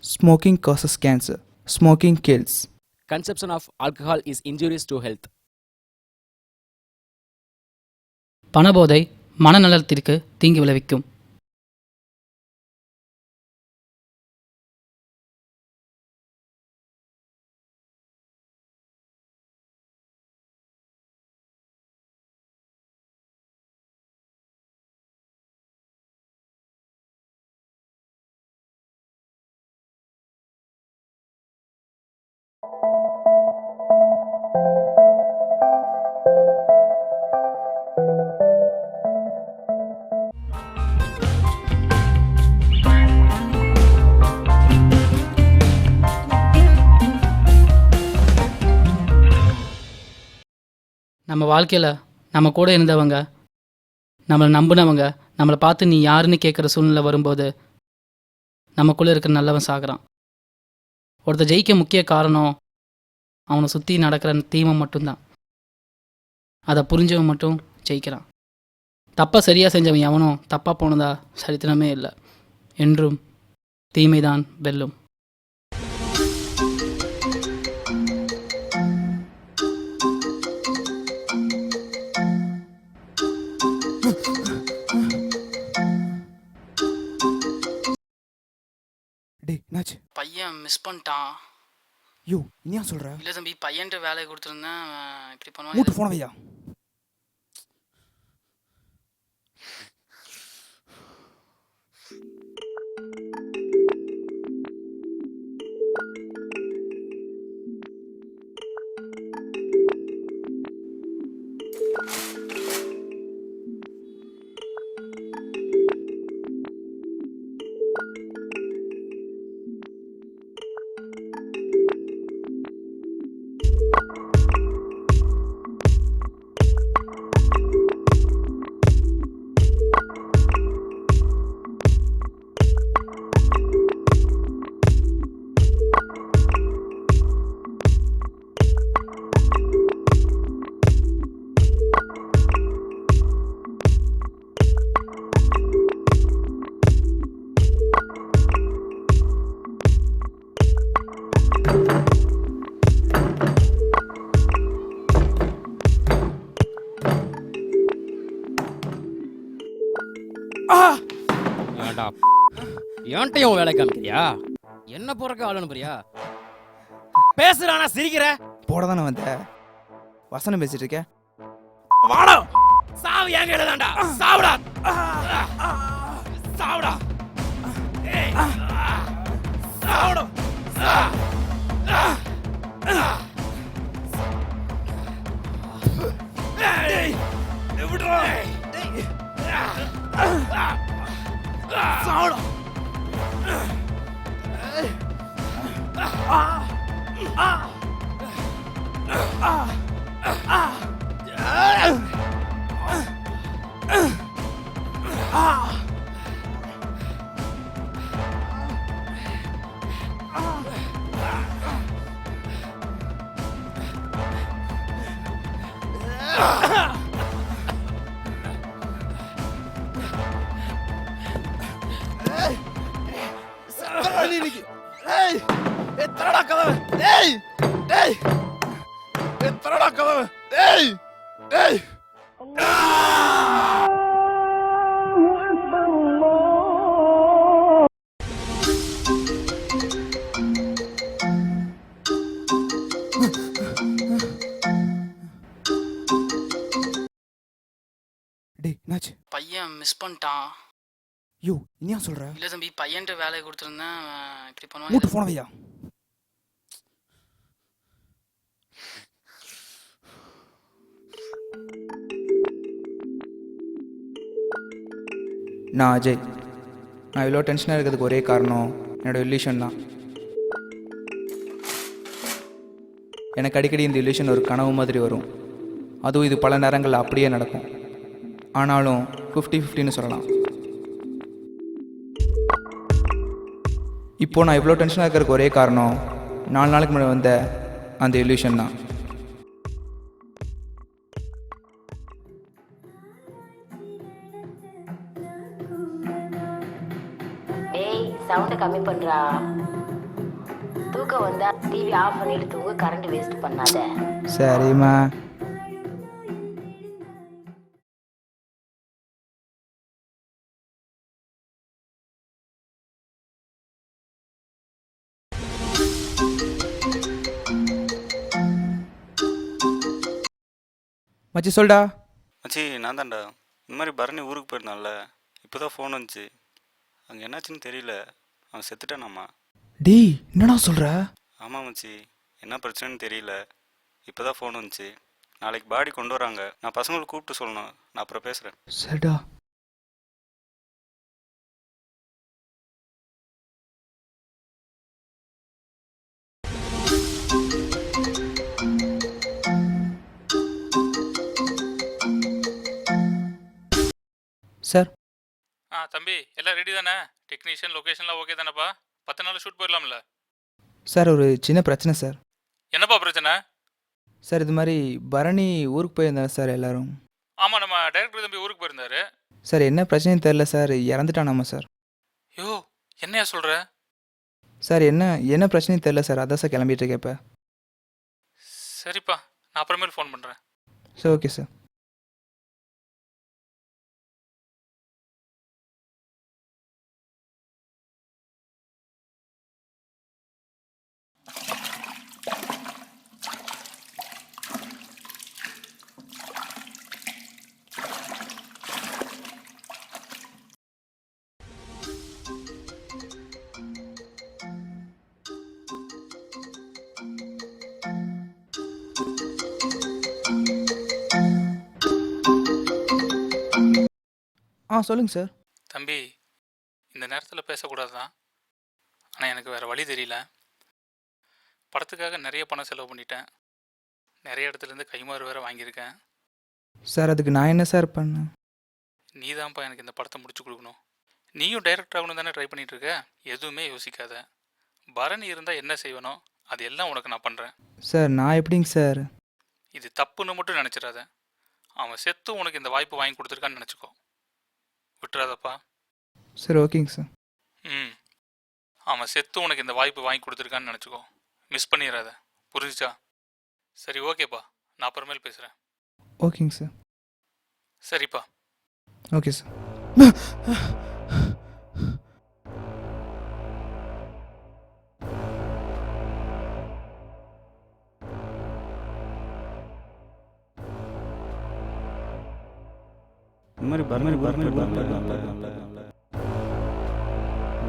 Smoking causes cancer. Smoking kills. Consumption of alcohol is injurious to health. பணபோதை மனநலத்திற்கு தீங்கு விளைவிக்கும். நம்ம வாழ்க்கையில் நம்ம கூட இருந்தவங்க, நம்மளை நம்பினவங்க, நம்மளை பார்த்து நீ யாருன்னு கேட்குற சூழ்நிலை வரும்போது நமக்குள்ளே இருக்கிற நல்லவன் சாகுறான். ஒருத்தர் ஜெயிக்க முக்கிய காரணம் அவனை சுற்றி நடக்கிற தீமை மட்டும்தான். அதை புரிஞ்சவன் மட்டும் ஜெயிக்கிறான். தப்பாக சரியாக செஞ்சவன் எவனும் தப்பாக போனதா சரித்திரமே இல்லை. என்றும் தீமைதான் வெல்லும். டேய் என்னாச்சு? பையன் மிஸ் பண்ணிட்டான். யோ இனியா சொல்கிற? இல்லை தம்பி, பையன்ட்டு வேலையை கொடுத்துருந்தேன், இப்படி மூட்டு பண்ணுவான். போன வையா. ஏன்டா ஏன்ட்டையும் வேலை காமிக்கிறியா? என்ன போறக்க ஆள் அனுப்புறியா? பேசுறானா சிரிக்கிற? போட தானே வந்த, வசனம் பேசிட்டு இருக்க. வாடா சாவு என் கையில தான்டா. சாவுடா சாவுடா. ஏய் சாவுடா. ஏய் விடுடா. சாவுடா. எத்தனடா கதவு? டேய் டேய் எத்தனடா கதவு? டேய் டேய் டேய் என்னாச்சு? பையன் மிஸ் பண்ணிட்டான். யோ இனியா சொல்கிற? இல்லை தம்பி, பையன்ட்டு வேலையை கொடுத்துருந்தேன், இப்படி பண்ணுவான். மூட்டு போன வையா. நான் அஜய். நான் இவ்வளோ டென்ஷனாக இருக்கிறதுக்கு ஒரே காரணம் என்னோடய இல்யூஷன் தான். எனக்கு அடிக்கடி இந்த இல்யூஷன் ஒரு கனவு மாதிரி வரும். அதுவும் இது பல நேரங்களில் அப்படியே நடக்கும். ஆனாலும் 50-50ன்னு சொல்லலாம். இப்போது நான் இவ்வளோ டென்ஷனாக இருக்கிறதுக்கு ஒரே காரணம் 4 நாளுக்கு முன்னாடி வந்த அந்த இல்யூஷன் தான். டேய் சவுண்டை கம்மி பண்ணுறா. தூக்கம் வந்தா டிவி ஆஃப் பண்ணிட்டு தூங்க, கரண்ட் வேஸ்ட் பண்ணாத. சரிம்மா. மச்சி சொல்டா. மச்சி நான் தான்டா. இந்த மாதிரி பரணி ஊருக்கு போயிருந்தான்ல, இப்போ தான் ஃபோன் வந்துச்சு. அங்கே என்னாச்சுன்னு தெரியல, அவன் செத்துட்டானாம்மா. டேய் என்னடா சொல்கிற? ஆமாம் மச்சி, என்ன பிரச்சனைன்னு தெரியல. இப்போ தான் ஃபோன் வந்துச்சு. நாளைக்கு பாடி கொண்டு வராங்க. நான் பசங்களுக்கு கூப்பிட்டு சொல்லணும். நான் அப்புறம் பேசுகிறேன். சரிடா. சார். தம்பி எல்லாம் ரெடி தானே? டெக்னீஷியன் லொக்கேஷன்லாம் ஓகே தானேப்பா? 10 நாள் ஷூட் போயிடலாம்ல? சார் ஒரு சின்ன பிரச்சனை சார். என்னப்பா பிரச்சனை? சார் இது மாதிரி பரணி ஊருக்கு போயிருந்தாங்க சார் எல்லாரும். ஆமாம், நம்ம டைரக்டர் தம்பி ஊருக்கு போயிருந்தாரு. சார் என்ன பிரச்சனைன்னு தெரில சார், இறந்துட்டானாமா சார். யோ, என்னையா சொல்கிற? சார் என்ன பிரச்சனைன்னு தெரில சார், அதான் சார் கிளம்பிட்டு இருக்கேன் இப்போ. சரிப்பா, நான் அப்புறமேல் ஃபோன் பண்ணுறேன். Sir okay sir. சொல்லுங்கள் சார். தம்பி, இந்த நேரத்தில் பேசக்கூடாது தான், ஆனால் எனக்கு வேறு வழி தெரியல. படத்துக்காக நிறைய பணம் செலவு பண்ணிட்டேன். நிறைய இடத்துலேருந்து கைமாறு வேறு வாங்கியிருக்கேன். சார் அதுக்கு நான் என்ன சார் பண்ணேன்? நீ தான்ப்பா எனக்கு இந்த படத்தை முடிச்சு கொடுக்கணும். நீயும் டைரக்டர் ஆகணும் தானே ட்ரை பண்ணிட்டு இருக்க. எதுவுமே யோசிக்காத. பரணி இருந்தால் என்ன செய்வனோ அது எல்லாம் உனக்கு நான் பண்ணுறேன். சார் நான் எப்படிங்க சார்? இது தப்புன்னு மட்டும் நினச்சிடாத. அவன் செத்து உனக்கு இந்த வாய்ப்பு வாங்கி கொடுத்துருக்கான்னு நினச்சிக்கோ. விட்டுறாதப்பா. சார் ஓகேங்க சார். அவன் செத்து உனக்கு இந்த வாய்ப்பு வாங்கி கொடுத்துருக்கான்னு நினச்சிக்கோ. மிஸ் பண்ணிடாத. புரிஞ்சுச்சா? சரி ஓகேப்பா, நான் அப்புறமேல் பேசுகிறேன். ஓகேங்க சார். சரிப்பா. Okay sir. இந்த மாதிரி பரணி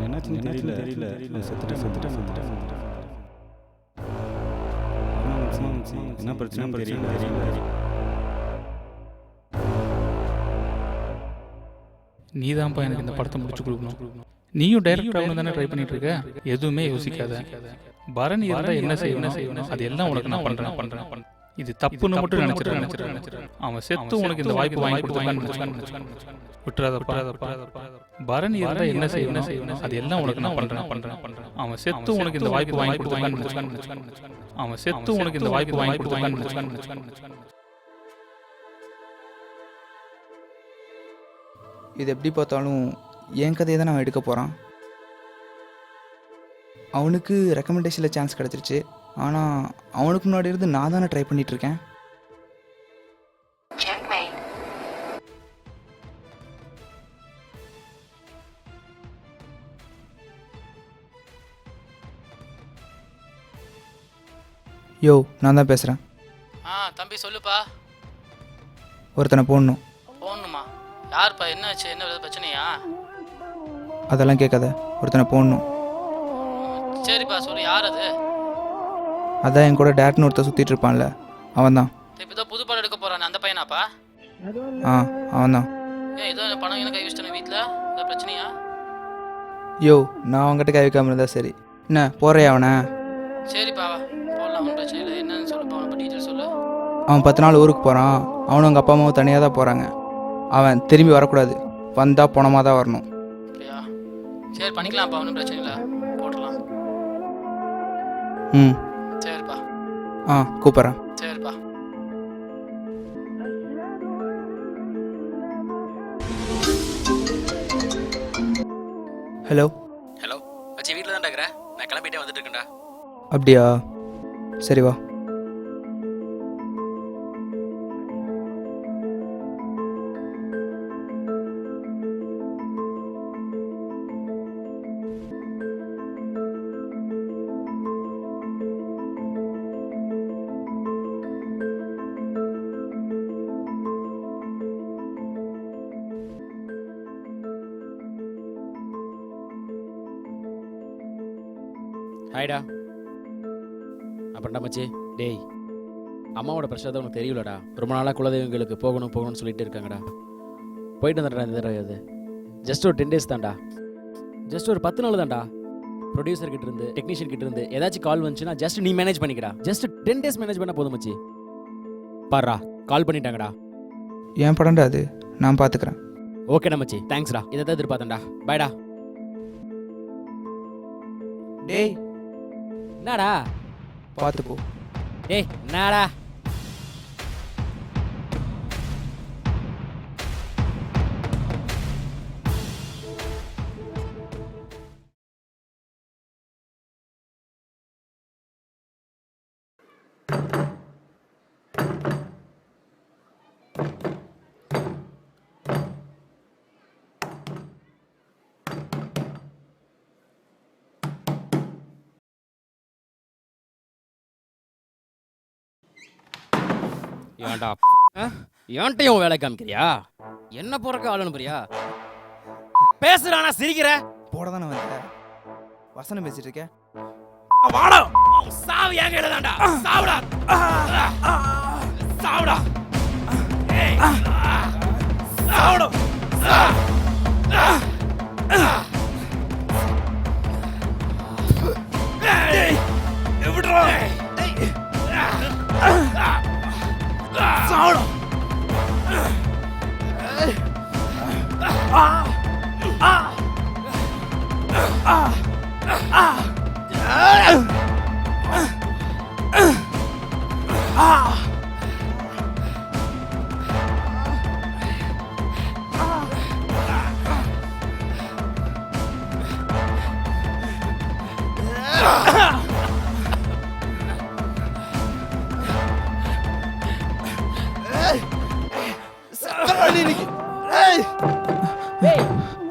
என்னாச்சுன்னு தெரியல. செத்துட்டேன். என்ன பிரச்சனை தெரியல. நீ தான்ப்பா எனக்கு இந்த படத்தை முடிச்சு கொடுக்கணும். நீயும் டைரக்டர் ஆகணும் தானே ட்ரை பண்ணிட்டு இருக்க. எதுவுமே யோசிக்காத. பரணி இருந்தால் என்ன செய்யணும் அது எல்லாம் உனக்கு நான் பண்ணுறேன். இது தப்புன்னு மட்டும் நினைச்சிட்டு அவன் செத்து உனக்கு இந்த வாய்ப்பு வாங்கி கொடுத்துருக்கான்னு விட்டுறாதப்பா. பரணி இருந்தா என்ன செய்யணும் அது எல்லாம் உனக்கு நான் பண்றேன். அவன் செத்து உனக்கு இந்த வாய்ப்பு வாங்கி கொடுத்துருக்கான்னு. இது எப்படி பார்த்தாலும் என் கதையை தான் அவன் எடுக்க போகிறான். அவனுக்கு ரெக்கமெண்டேஷனில் சான்ஸ் கிடச்சிருச்சு. ஆனால் அவனுக்கு முன்னாடி இருந்து நான் தானே ட்ரை பண்ணிகிட்ருக்கேன். யோ நான் தான் பேசுகிறேன். தம்பி சொல்லுப்பா. ஒருத்தனை போடணும். போடணுமா? யாருப்பா? என்னாச்சு? என்ன பிரச்சனையா? அதெல்லாம் கேட்காத, ஒருத்தனை போடணும். சரிப்பா சொல்லு, யார் அது? அதான் என் கூட டேரக்டர்னு ஒருத்தர் சுற்றிட்டு இருப்பான்ல, அவன் தான். இப்போ தான் புது படம் எடுக்க போகிறானே, அந்த பையனாப்பா? அவன் தான். ஏன் ஏதோ பணம் என்ன கை வச்சிட்டேன் வீட்டில்? ஏதோ பிரச்சனையா? யோ நான் அவங்ககிட்ட கை வைக்காமல் இருந்தா சரி. என்ன போகிறியா அவனை? சரிப்பா போடலாம், ஒன்றும் பிரச்சனை இல்லை. என்னன்னு சொல்லுப்பா, அவனை டீட்டெயில் சொல்லு. அவன் 10 நாள் ஊருக்கு போகிறான். அவனும் அவங்க அப்பா அம்மாவும் தனியாக தான் போகிறாங்க. அவன் திரும்பி வரக்கூடாது, வந்தால் பணமாக தான் வரணும். அப்படியா? சரி பண்ணிக்கலாம்ப்பா, ஒன்றும் பிரச்சனை இல்லை, போடலாம். சரிப்பா. கூப்பிட்றேன். சரிப்பா. ஹலோ மச்சி, வீட்டில் தான் இருக்கிறேன். நான் கிளம்பிட்டே வந்துட்டு இருக்கேன்டா. அப்படியா? சரி வா. ஹாய்டா. அப்புறம்டா மச்சி, டேய் அம்மாவோட பிரச்சனை தான் உனக்கு தெரியலடா. ரொம்ப நாளாக குலதெய்வங்களுக்கு போகணும் போகணும்னு சொல்லிட்டு இருக்காங்கடா. போயிட்டு வந்துடுறா இந்த தடவை. அது ஜஸ்ட் ஒரு 10 days தான்டா. ஜஸ்ட் ஒரு 10 நாள் தான்டா. ப்ரொடியூசர் கிட்ட இருந்து டெக்னீஷியன் கிட்ட இருந்து ஏதாச்சும் கால் வந்துச்சுன்னா ஜஸ்ட் நீ மேனேஜ் பண்ணிக்கடா. ஜஸ்ட் 10 days மேனேஜ் பண்ண போதும் மச்சி. பாருடா கால் பண்ணிட்டாங்கடா. என் படம்டா அது, நான் பார்த்துக்கிறேன். ஓகேடா மச்சி, தேங்க்ஸ்டா. இதை தான் எதிர்பார்த்தேன்டா. பாய்டா. டேய் என்னடா? பார்த்து போ. டேய் என்னடா? ஏன்டா ஏன்ட்டையும் வேலை காமிக்கிறியா? என்ன போறக்க ஆள் அனுப்புறியா? பேசுறானா சிரிக்கிற? போட தானே வந்த, வசனம் பேசிட்டு இருக்கேன். வாடா, சாவு என் கையில தான்டா. சாவுடா சாவுடா. ஏய் சாவுடா. ஏய் எவிட்றா? சாவுடா.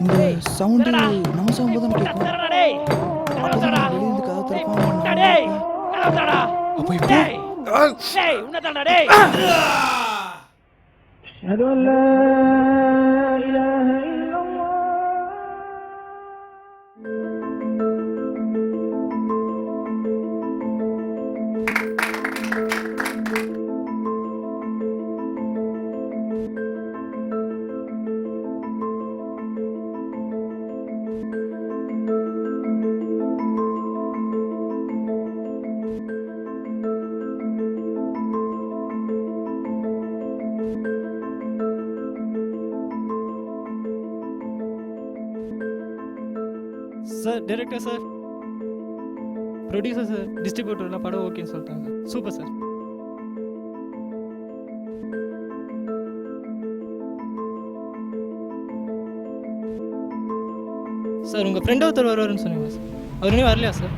இந்த சவுண்டு நம்ம சவுண்டு தான் கேட்கும். வெளியிருந்து கதவு திறப்பான். அப்போ இப்போ sir director sir, producer sir, டிஸ்ட்ரிபியூட்டர்லாம் படம் ஓகேன்னு சொல்லிட்டாங்க. Super sir. சார் உங்கள் ஃப்ரெண்ட் ஒருத்தர் வருவாருன்னு சொன்னீங்க சார், அவர் இன்னும் வரலையா சார்?